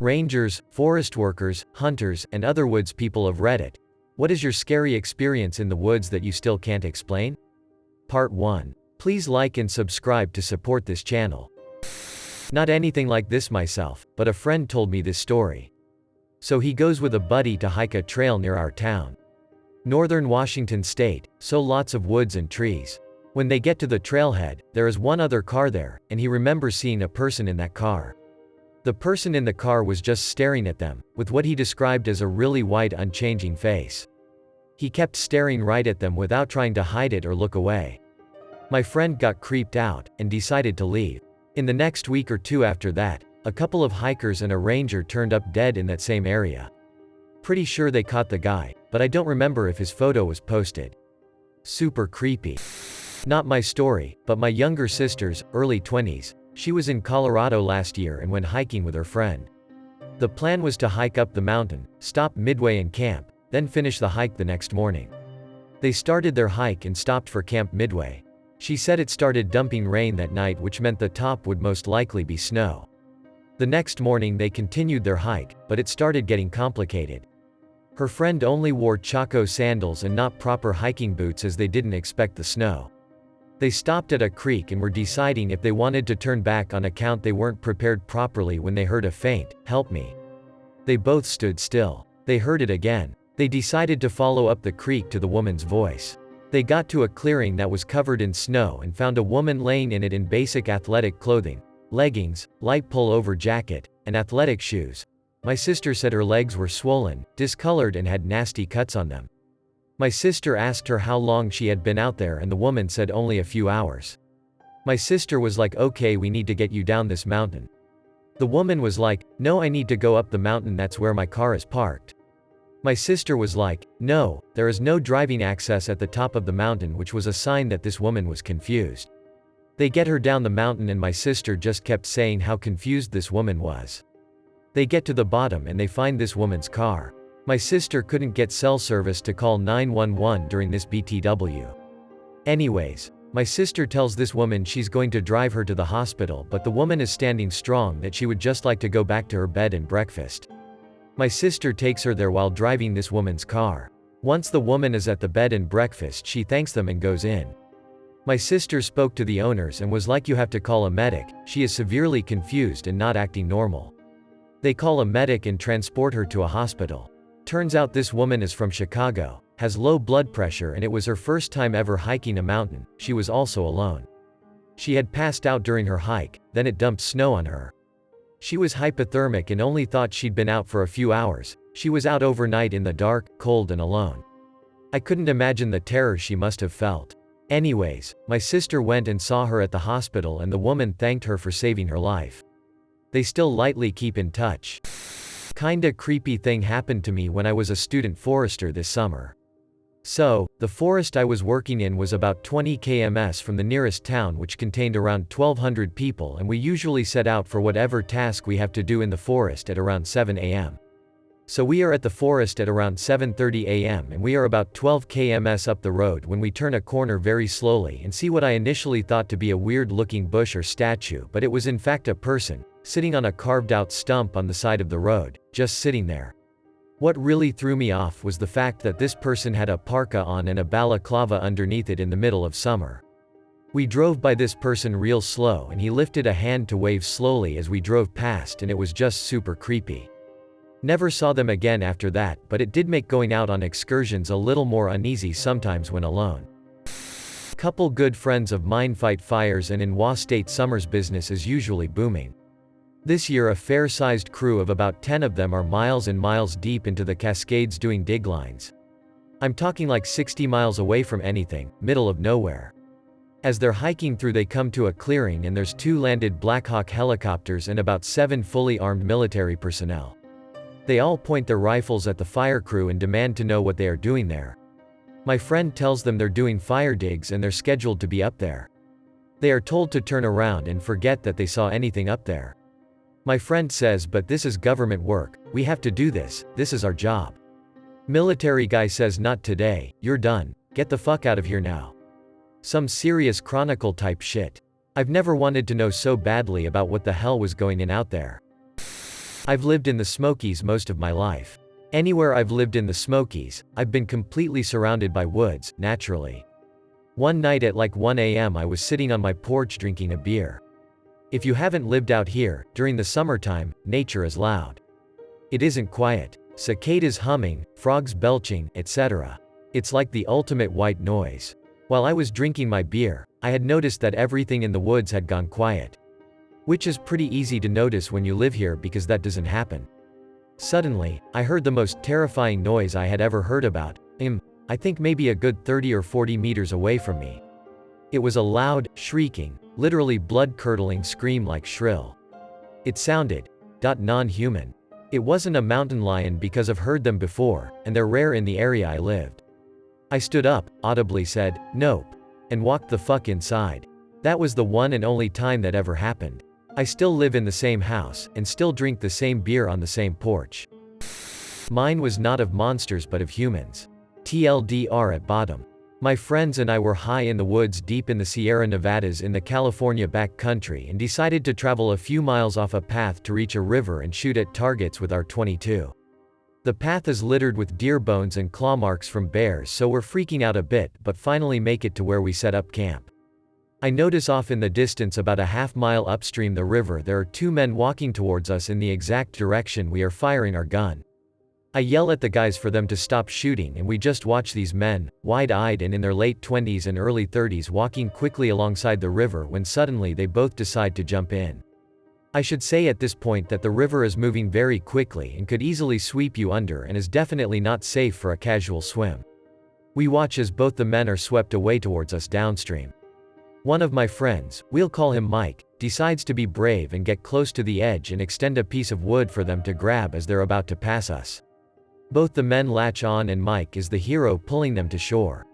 Rangers, forest workers, hunters, and other woods people of Reddit. What is your scary experience in the woods that you still can't explain? Part 1. Please like and subscribe to support this channel. Not anything like this myself, but a friend told me this story. So he goes with a buddy to hike a trail near our town. Northern Washington state, so lots of woods and trees. When they get to the trailhead, there is one other car there, and he remembers seeing a person in that car. The person in the car was just staring at them, with what he described as a really wide unchanging face. He kept staring right at them without trying to hide it or look away. My friend got creeped out, and decided to leave. In the next week or two after that, a couple of hikers and a ranger turned up dead in that same area. Pretty sure they caught the guy, but I don't remember if his photo was posted. Super creepy. Not my story, but my younger sister's, early 20s. She was in Colorado last year and went hiking with her friend. The plan was to hike up the mountain, stop midway and camp, then finish the hike the next morning. They started their hike and stopped for camp midway. She said it started dumping rain that night, which meant the top would most likely be snow. The next morning they continued their hike, but it started getting complicated. Her friend only wore Chaco sandals and not proper hiking boots as they didn't expect the snow. They stopped at a creek and were deciding if they wanted to turn back on account they weren't prepared properly when they heard a faint, "Help me." They both stood still. They heard it again. They decided to follow up the creek to the woman's voice. They got to a clearing that was covered in snow and found a woman laying in it in basic athletic clothing, leggings, light pullover jacket, and athletic shoes. My sister said her legs were swollen, discolored and had nasty cuts on them. My sister asked her how long she had been out there and the woman said only a few hours. My sister was like, "Okay, we need to get you down this mountain." The woman was like, "No, I need to go up the mountain, that's where my car is parked." My sister was like, "No, there is no driving access at the top of the mountain," which was a sign that this woman was confused. They get her down the mountain and my sister just kept saying how confused this woman was. They get to the bottom and they find this woman's car. My sister couldn't get cell service to call 911 during this BTW. Anyways, my sister tells this woman she's going to drive her to the hospital, but the woman is standing strong that she would just like to go back to her bed and breakfast. My sister takes her there while driving this woman's car. Once the woman is at the bed and breakfast, she thanks them and goes in. My sister spoke to the owners and was like, "You have to call a medic, she is severely confused and not acting normal." They call a medic and transport her to a hospital. Turns out this woman is from Chicago, has low blood pressure, and it was her first time ever hiking a mountain. She was also alone. She had passed out during her hike, then it dumped snow on her. She was hypothermic and only thought she'd been out for a few hours. She was out overnight in the dark, cold and alone. I couldn't imagine the terror she must have felt. Anyways, my sister went and saw her at the hospital and the woman thanked her for saving her life. They still lightly keep in touch. Kinda creepy thing happened to me when I was a student forester this summer. So, the forest I was working in was about 20 km from the nearest town, which contained around 1,200 people, and we usually set out for whatever task we have to do in the forest at around 7 a.m. So we are at the forest at around 7:30 a.m. and we are about 12 km up the road when we turn a corner very slowly and see what I initially thought to be a weird-looking bush or statue, but it was in fact a person, sitting on a carved-out stump on the side of the road, just sitting there. What really threw me off was the fact that this person had a parka on and a balaclava underneath it in the middle of summer. We drove by this person real slow and he lifted a hand to wave slowly as we drove past, and it was just super creepy. Never saw them again after that, but it did make going out on excursions a little more uneasy sometimes when alone. Couple good friends of mine fight fires, and in Wa State summer's business is usually booming. This year a fair-sized crew of about 10 of them are miles and miles deep into the Cascades doing dig lines. I'm talking like 60 miles away from anything, middle of nowhere. As they're hiking through they come to a clearing and there's 2 landed Black Hawk helicopters and about 7 fully armed military personnel. They all point their rifles at the fire crew and demand to know what they are doing there. My friend tells them they're doing fire digs and they're scheduled to be up there. They are told to turn around and forget that they saw anything up there. My friend says, "But this is government work, we have to do this is our job." Military guy says, "Not today, you're done, get the fuck out of here now." Some serious Chronicle type shit. I've never wanted to know so badly about what the hell was going in out there. I've lived in the Smokies most of my life. Anywhere I've lived in the Smokies, I've been completely surrounded by woods, naturally. One night at like 1 a.m. I was sitting on my porch drinking a beer. If you haven't lived out here, during the summertime, nature is loud. It isn't quiet. Cicadas humming, frogs belching, etc. It's like the ultimate white noise. While I was drinking my beer, I had noticed that everything in the woods had gone quiet. Which is pretty easy to notice when you live here because that doesn't happen. Suddenly, I heard the most terrifying noise I had ever heard about, I think maybe a good 30 or 40 meters away from me. It was a loud, shrieking, literally blood-curdling scream like shrill. It sounded non-human. It wasn't a mountain lion because I've heard them before, and they're rare in the area I lived. I stood up, audibly said, "Nope," and walked the fuck inside. That was the one and only time that ever happened. I still live in the same house, and still drink the same beer on the same porch. Mine was not of monsters but of humans. TLDR at bottom. My friends and I were high in the woods deep in the Sierra Nevadas in the California backcountry and decided to travel a few miles off a path to reach a river and shoot at targets with our .22. The path is littered with deer bones and claw marks from bears, so we're freaking out a bit but finally make it to where we set up camp. I notice off in the distance about a half-mile upstream the river there are two men walking towards us in the exact direction we are firing our gun. I yell at the guys for them to stop shooting and we just watch these men, wide-eyed and in their late 20s and early 30s walking quickly alongside the river when suddenly they both decide to jump in. I should say at this point that the river is moving very quickly and could easily sweep you under and is definitely not safe for a casual swim. We watch as both the men are swept away towards us downstream. One of my friends, we'll call him Mike, decides to be brave and get close to the edge and extend a piece of wood for them to grab as they're about to pass us. Both the men latch on and Mike is the hero pulling them to shore.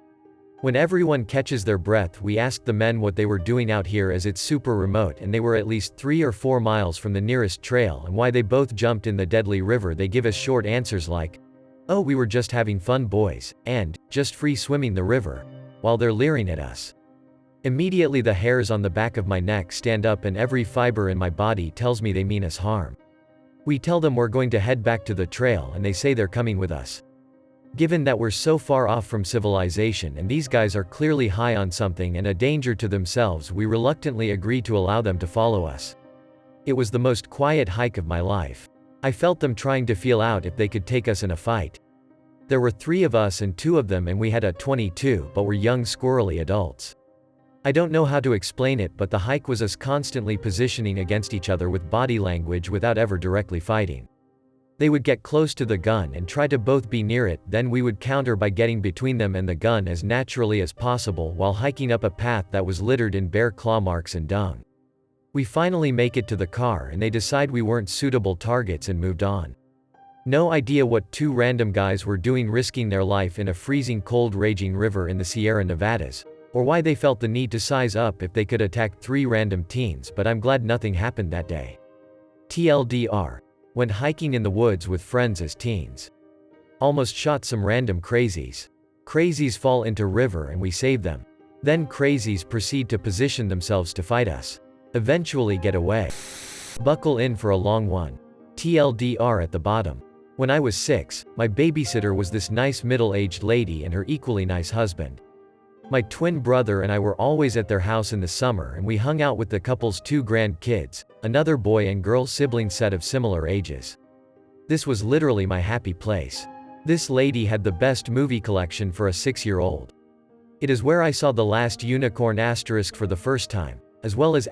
When everyone catches their breath we ask the men what they were doing out here as it's super remote and they were at least 3 or 4 miles from the nearest trail and why they both jumped in the deadly river. They give us short answers like, "Oh, we were just having fun boys," and, "Just free swimming the river," while they're leering at us. Immediately the hairs on the back of my neck stand up and every fiber in my body tells me they mean us harm. We tell them we're going to head back to the trail and they say they're coming with us. Given that we're so far off from civilization and these guys are clearly high on something and a danger to themselves, we reluctantly agree to allow them to follow us. It was the most quiet hike of my life. I felt them trying to feel out if they could take us in a fight. There were 3 of us and 2 of them and we had a .22 but were young squirrely adults. I don't know how to explain it but the hike was us constantly positioning against each other with body language without ever directly fighting. They would get close to the gun and try to both be near it, then we would counter by getting between them and the gun as naturally as possible while hiking up a path that was littered in bear claw marks and dung. We finally make it to the car and they decide we weren't suitable targets and moved on. No idea what 2 random guys were doing risking their life in a freezing cold raging river in the Sierra Nevadas, or why they felt the need to size up if they could attack 3 random teens, but I'm glad nothing happened that day. TLDR. Went hiking in the woods with friends as teens. Almost shot some random crazies. Crazies fall into river and we save them. Then crazies proceed to position themselves to fight us. Eventually get away. Buckle in for a long one. TLDR at the bottom. When I was 6, my babysitter was this nice middle-aged lady and her equally nice husband. My twin brother and I were always at their house in the summer and we hung out with the couple's 2 grandkids, another boy and girl sibling set of similar ages. This was literally my happy place. This lady had the best movie collection for a 6-year-old. It is where I saw The Last Unicorn * for the first time, as well as *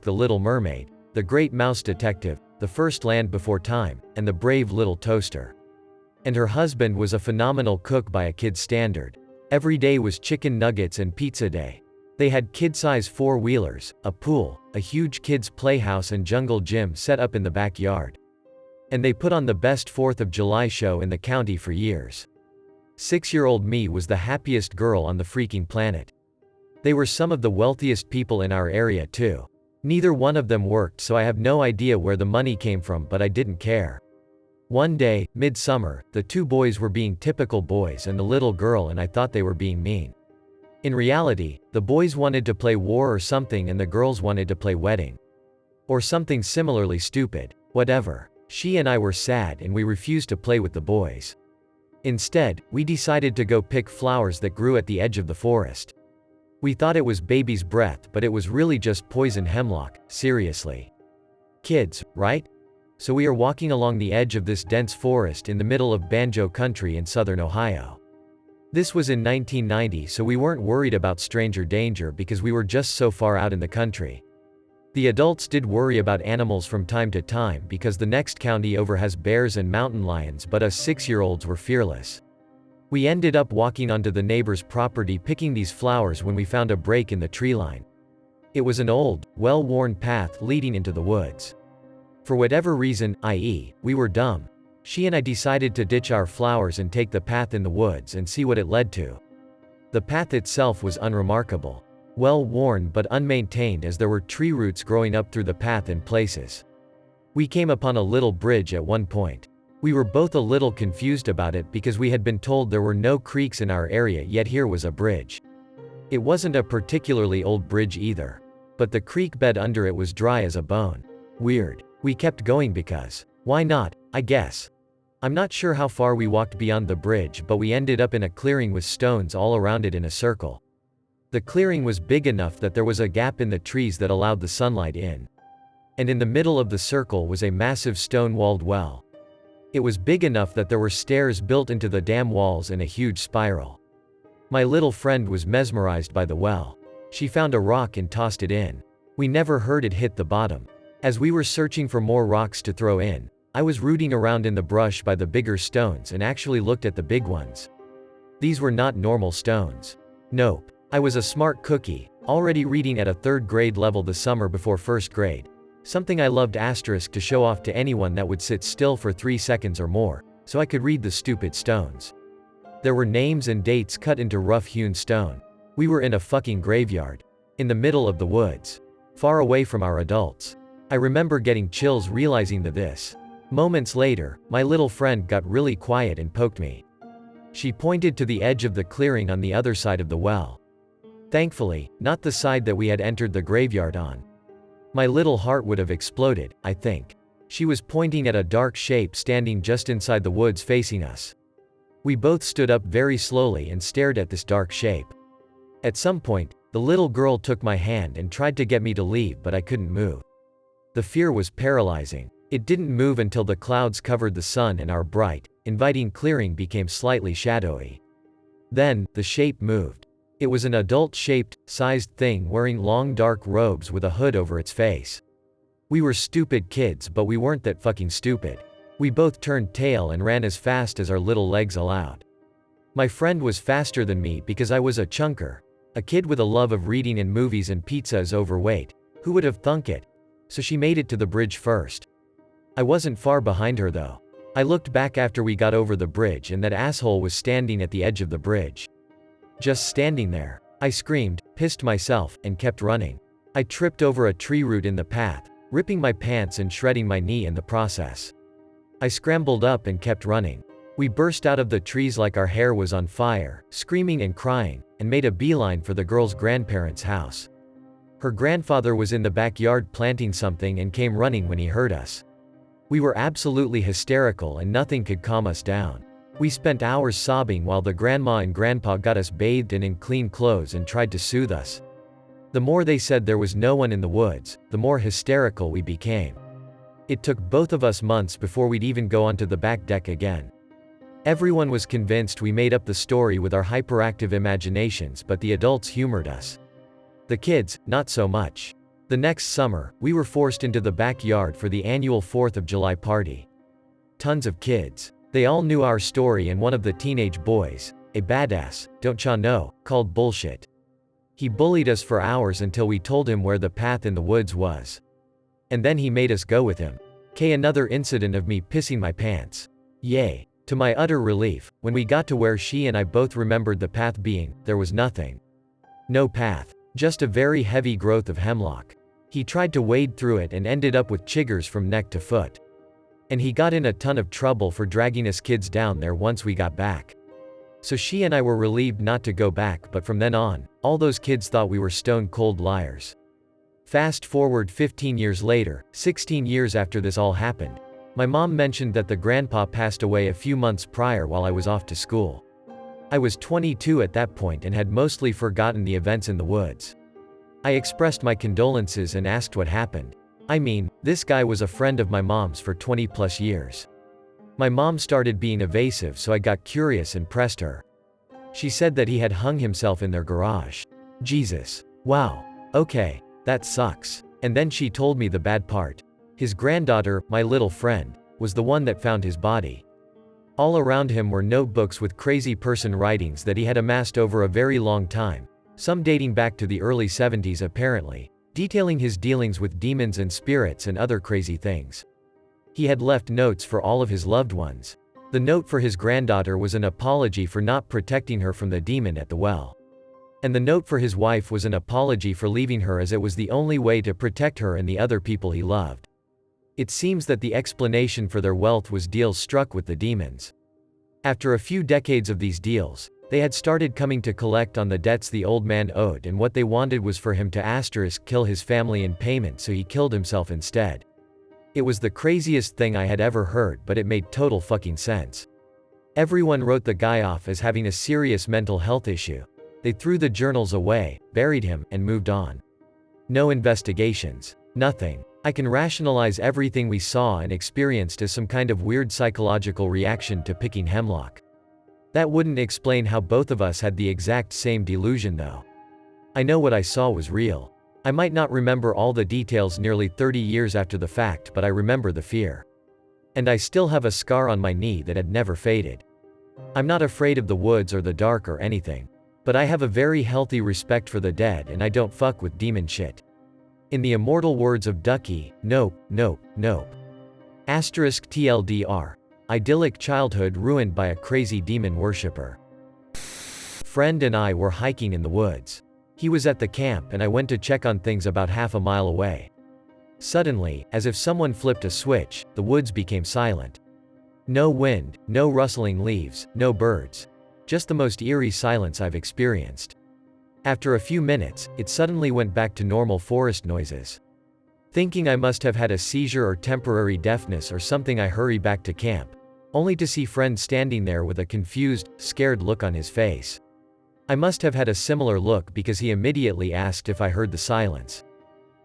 The Little Mermaid, The Great Mouse Detective, The First Land Before Time, and The Brave Little Toaster. And her husband was a phenomenal cook by a kid's standard. Every day was chicken nuggets and pizza day. They had kid-size 4-wheelers, a pool, a huge kids' playhouse and jungle gym set up in the backyard. And they put on the best 4th of July show in the county for years. 6-year-old me was the happiest girl on the freaking planet. They were some of the wealthiest people in our area too. Neither one of them worked so I have no idea where the money came from but I didn't care. One day, midsummer, the 2 boys were being typical boys and the little girl and I thought they were being mean. In reality, the boys wanted to play war or something and the girls wanted to play wedding. Or something similarly stupid. Whatever. She and I were sad and we refused to play with the boys. Instead, we decided to go pick flowers that grew at the edge of the forest. We thought it was baby's breath, but it was really just poison hemlock, seriously. Kids, right? So we are walking along the edge of this dense forest in the middle of Banjo Country in southern Ohio. This was in 1990, so we weren't worried about stranger danger because we were just so far out in the country. The adults did worry about animals from time to time because the next county over has bears and mountain lions, but us 6-year-olds were fearless. We ended up walking onto the neighbor's property picking these flowers when we found a break in the tree line. It was an old, well-worn path leading into the woods. For whatever reason, i.e., we were dumb, she and I decided to ditch our flowers and take the path in the woods and see what it led to. The path itself was unremarkable. Well-worn but unmaintained, as there were tree roots growing up through the path in places. We came upon a little bridge at one point. We were both a little confused about it because we had been told there were no creeks in our area, yet here was a bridge. It wasn't a particularly old bridge either. But the creek bed under it was dry as a bone. Weird. We kept going because, why not, I guess. I'm not sure how far we walked beyond the bridge, but we ended up in a clearing with stones all around it in a circle. The clearing was big enough that there was a gap in the trees that allowed the sunlight in. And in the middle of the circle was a massive stone-walled well. It was big enough that there were stairs built into the dam walls in a huge spiral. My little friend was mesmerized by the well. She found a rock and tossed it in. We never heard it hit the bottom. As we were searching for more rocks to throw in, I was rooting around in the brush by the bigger stones and actually looked at the big ones. These were not normal stones. Nope. I was a smart cookie, already reading at a 3rd grade level the summer before 1st grade. Something I loved to show off to anyone that would sit still for 3 seconds or more, so I could read the stupid stones. There were names and dates cut into rough-hewn stone. We were in a fucking graveyard. In the middle of the woods. Far away from our adults. I remember getting chills realizing this. Moments later, my little friend got really quiet and poked me. She pointed to the edge of the clearing on the other side of the well. Thankfully, not the side that we had entered the graveyard on. My little heart would have exploded, I think. She was pointing at a dark shape standing just inside the woods facing us. We both stood up very slowly and stared at this dark shape. At some point, the little girl took my hand and tried to get me to leave, but I couldn't move. The fear was paralyzing. It didn't move until the clouds covered the sun and our bright, inviting clearing became slightly shadowy. Then, the shape moved. It was an adult-shaped, sized thing wearing long dark robes with a hood over its face. We were stupid kids, but we weren't that fucking stupid. We both turned tail and ran as fast as our little legs allowed. My friend was faster than me because I was a chunker. A kid with a love of reading and movies and pizza is overweight. Who would have thunk it? So she made it to the bridge first. I wasn't far behind her though. I looked back after we got over the bridge and that asshole was standing at the edge of the bridge. Just standing there. I screamed, pissed myself, and kept running. I tripped over a tree root in the path, ripping my pants and shredding my knee in the process. I scrambled up and kept running. We burst out of the trees like our hair was on fire, screaming and crying, and made a beeline for the girl's grandparents' house. Her grandfather was in the backyard planting something and came running when he heard us. We were absolutely hysterical and nothing could calm us down. We spent hours sobbing while the grandma and grandpa got us bathed and in clean clothes and tried to soothe us. The more they said there was no one in the woods, the more hysterical we became. It took both of us months before we'd even go onto the back deck again. Everyone was convinced we made up the story with our hyperactive imaginations, but the adults humored us. The kids, not so much. The next summer, we were forced into the backyard for the annual 4th of July party. Tons of kids. They all knew our story and one of the teenage boys, a badass, don't ya know, called bullshit. He bullied us for hours until we told him where the path in the woods was. And then he made us go with him. Another incident of me pissing my pants. Yay. To my utter relief, when we got to where she and I both remembered the path being, there was nothing. No path. Just a very heavy growth of hemlock. He tried to wade through it and ended up with chiggers from neck to foot. And he got in a ton of trouble for dragging us kids down there once we got back. So she and I were relieved not to go back, but from then on, all those kids thought we were stone-cold liars. Fast forward 15 years later, 16 years after this all happened. My mom mentioned that the grandpa passed away a few months prior while I was off to school. I was 22 at that point and had mostly forgotten the events in the woods. I expressed my condolences and asked what happened. I mean, this guy was a friend of my mom's for 20 plus years. My mom started being evasive, so I got curious and pressed her. She said that he had hung himself in their garage. Jesus. Wow. Okay. That sucks. And then she told me the bad part. His granddaughter, my little friend, was the one that found his body. All around him were notebooks with crazy person writings that he had amassed over a very long time, some dating back to the early 70s apparently, detailing his dealings with demons and spirits and other crazy things. He had left notes for all of his loved ones. The note for his granddaughter was an apology for not protecting her from the demon at the well. And the note for his wife was an apology for leaving her, as it was the only way to protect her and the other people he loved. It seems that the explanation for their wealth was deals struck with the demons. After a few decades of these deals, they had started coming to collect on the debts the old man owed, and what they wanted was for him to kill his family in payment, so he killed himself instead. It was the craziest thing I had ever heard, but it made total fucking sense. Everyone wrote the guy off as having a serious mental health issue. They threw the journals away, buried him, and moved on. No investigations. Nothing. I can rationalize everything we saw and experienced as some kind of weird psychological reaction to picking hemlock. That wouldn't explain how both of us had the exact same delusion though. I know what I saw was real. I might not remember all the details nearly 30 years after the fact, but I remember the fear. And I still have a scar on my knee that had never faded. I'm not afraid of the woods or the dark or anything. But I have a very healthy respect for the dead, and I don't fuck with demon shit. In the immortal words of Ducky, nope, nope, nope. Asterisk TLDR. Idyllic childhood ruined by a crazy demon worshipper. Friend and I were hiking in the woods. He was at the camp and I went to check on things about half a mile away. Suddenly, as if someone flipped a switch, the woods became silent. No wind, no rustling leaves, no birds. Just the most eerie silence I've experienced. After a few minutes, it suddenly went back to normal forest noises. Thinking I must have had a seizure or temporary deafness or something, I hurry back to camp, only to see friend standing there with a confused, scared look on his face. I must have had a similar look because he immediately asked if I heard the silence.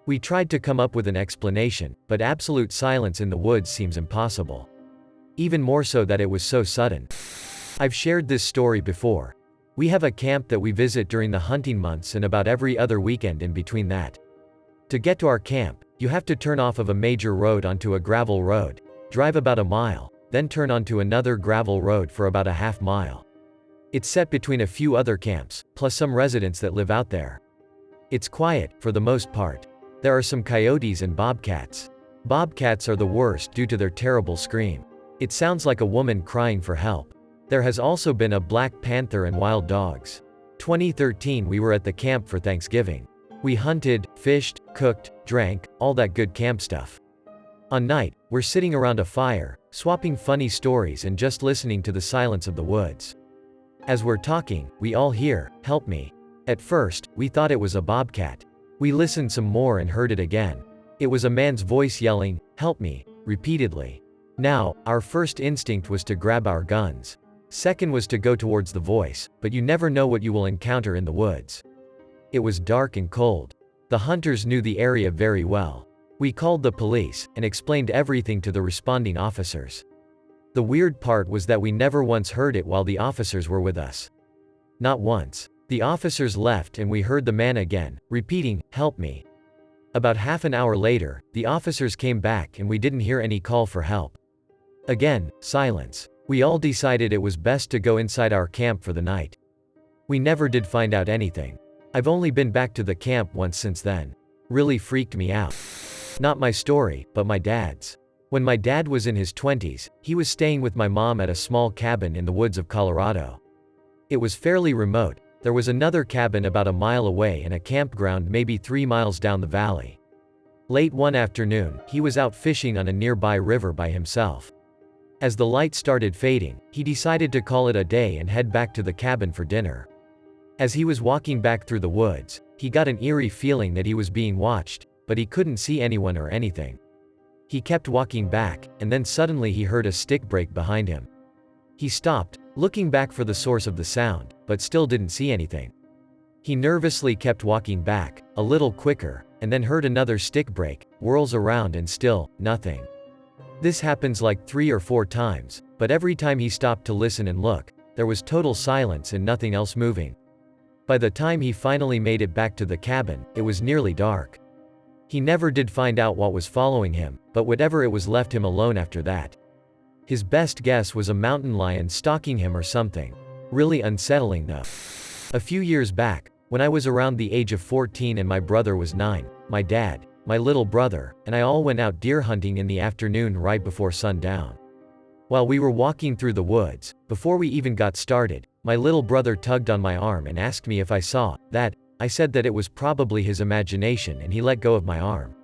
We tried to come up with an explanation, but absolute silence in the woods seems impossible. Even more so that it was so sudden. I've shared this story before. We have a camp that we visit during the hunting months and about every other weekend in between that. To get to our camp, you have to turn off of a major road onto a gravel road, drive about a mile, then turn onto another gravel road for about a half mile. It's set between a few other camps, plus some residents that live out there. It's quiet, for the most part. There are some coyotes and bobcats. Bobcats are the worst due to their terrible scream. It sounds like a woman crying for help. There has also been a black panther and wild dogs. 2013 we were at the camp for Thanksgiving. We hunted, fished, cooked, drank, all that good camp stuff. On night, we're sitting around a fire, swapping funny stories and just listening to the silence of the woods. As we're talking, we all hear, "Help me." At first, we thought it was a bobcat. We listened some more and heard it again. It was a man's voice yelling, "Help me," repeatedly. Now, our first instinct was to grab our guns. Second was to go towards the voice, but you never know what you will encounter in the woods. It was dark and cold. The hunters knew the area very well. We called the police, and explained everything to the responding officers. The weird part was that we never once heard it while the officers were with us. Not once. The officers left and we heard the man again, repeating, "Help me." About half an hour later, the officers came back and we didn't hear any call for help. Again, silence. We all decided it was best to go inside our camp for the night. We never did find out anything. I've only been back to the camp once since then. Really freaked me out. Not my story, but my dad's. When my dad was in his 20s, he was staying with my mom at a small cabin in the woods of Colorado. It was fairly remote. There was another cabin about a mile away and a campground maybe 3 miles down the valley. Late one afternoon, he was out fishing on a nearby river by himself. As the light started fading, he decided to call it a day and head back to the cabin for dinner. As he was walking back through the woods, he got an eerie feeling that he was being watched, but he couldn't see anyone or anything. He kept walking back, and then suddenly he heard a stick break behind him. He stopped, looking back for the source of the sound, but still didn't see anything. He nervously kept walking back, a little quicker, and then heard another stick break, whirls around and still, nothing. This happens like 3 or 4 times, but every time he stopped to listen and look, there was total silence and nothing else moving. By the time he finally made it back to the cabin, it was nearly dark. He never did find out what was following him, but whatever it was left him alone after that. His best guess was a mountain lion stalking him or something. Really unsettling though. A few years back, when I was around the age of 14 and my brother was 9, my dad, my little brother, and I all went out deer hunting in the afternoon right before sundown. While we were walking through the woods, before we even got started, my little brother tugged on my arm and asked me if I saw that. I said that it was probably his imagination and he let go of my arm.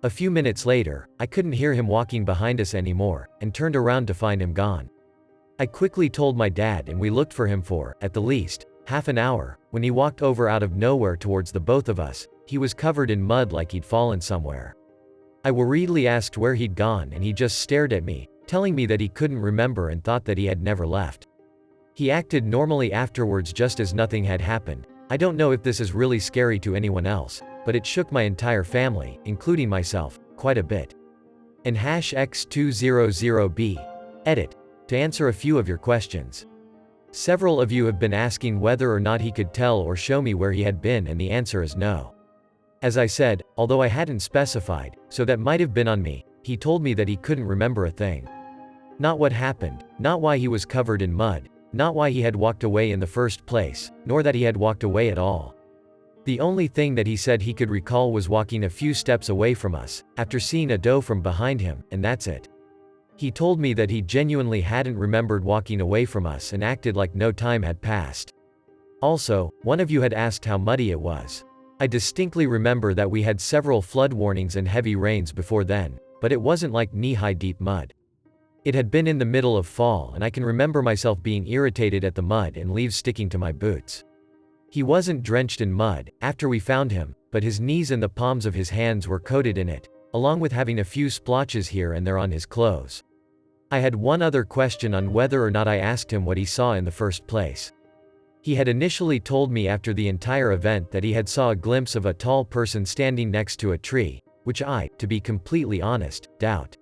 A few minutes later, I couldn't hear him walking behind us anymore, and turned around to find him gone. I quickly told my dad and we looked for him for, at the least, half an hour. When he walked over out of nowhere towards the both of us, he was covered in mud like he'd fallen somewhere. I worriedly asked where he'd gone and he just stared at me, telling me that he couldn't remember and thought that he had never left. He acted normally afterwards just as nothing had happened. I don't know if this is really scary to anyone else, but it shook my entire family, including myself, quite a bit. And #X200B. Edit. To answer a few of your questions. Several of you have been asking whether or not he could tell or show me where he had been, and the answer is no. As I said, although I hadn't specified, so that might have been on me, he told me that he couldn't remember a thing. Not what happened, not why he was covered in mud, not why he had walked away in the first place, nor that he had walked away at all. The only thing that he said he could recall was walking a few steps away from us, after seeing a doe from behind him, and that's it. He told me that he genuinely hadn't remembered walking away from us and acted like no time had passed. Also, one of you had asked how muddy it was. I distinctly remember that we had several flood warnings and heavy rains before then, but it wasn't like knee-high deep mud. It had been in the middle of fall and I can remember myself being irritated at the mud and leaves sticking to my boots. He wasn't drenched in mud after we found him, but his knees and the palms of his hands were coated in it, along with having a few splotches here and there on his clothes. I had one other question on whether or not I asked him what he saw in the first place. He had initially told me after the entire event that he had saw a glimpse of a tall person standing next to a tree, which I, to be completely honest, doubt.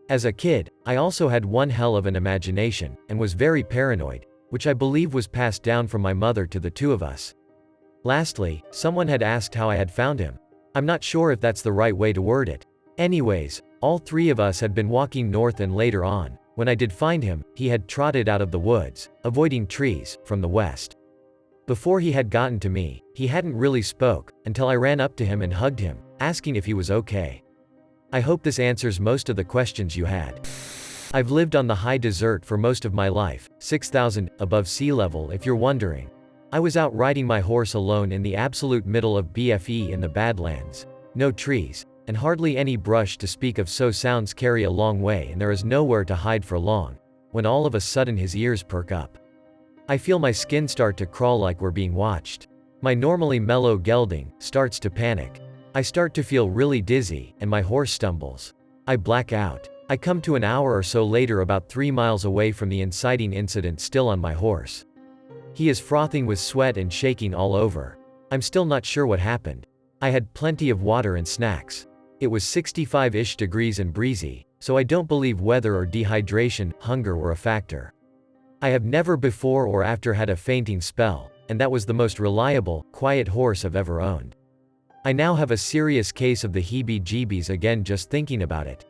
As a kid, I also had one hell of an imagination, and was very paranoid, which I believe was passed down from my mother to the two of us. Lastly, someone had asked how I had found him. I'm not sure if that's the right way to word it. Anyways, all 3 of us had been walking north, and later on, when I did find him, he had trotted out of the woods, avoiding trees, from the west. Before he had gotten to me, he hadn't really spoke, until I ran up to him and hugged him, asking if he was okay. I hope this answers most of the questions you had. I've lived on the high desert for most of my life, 6,000 above sea level if you're wondering. I was out riding my horse alone in the absolute middle of BFE in the Badlands. No trees, and hardly any brush to speak of, so sounds carry a long way and there is nowhere to hide for long, when all of a sudden his ears perk up. I feel my skin start to crawl like we're being watched. My normally mellow gelding starts to panic. I start to feel really dizzy, and my horse stumbles. I black out. I come to an hour or so later about 3 miles away from the inciting incident, still on my horse. He is frothing with sweat and shaking all over. I'm still not sure what happened. I had plenty of water and snacks. It was 65-ish degrees and breezy, so I don't believe weather or dehydration, hunger were a factor. I have never before or after had a fainting spell, and that was the most reliable, quiet horse I've ever owned. I now have a serious case of the heebie-jeebies again just thinking about it.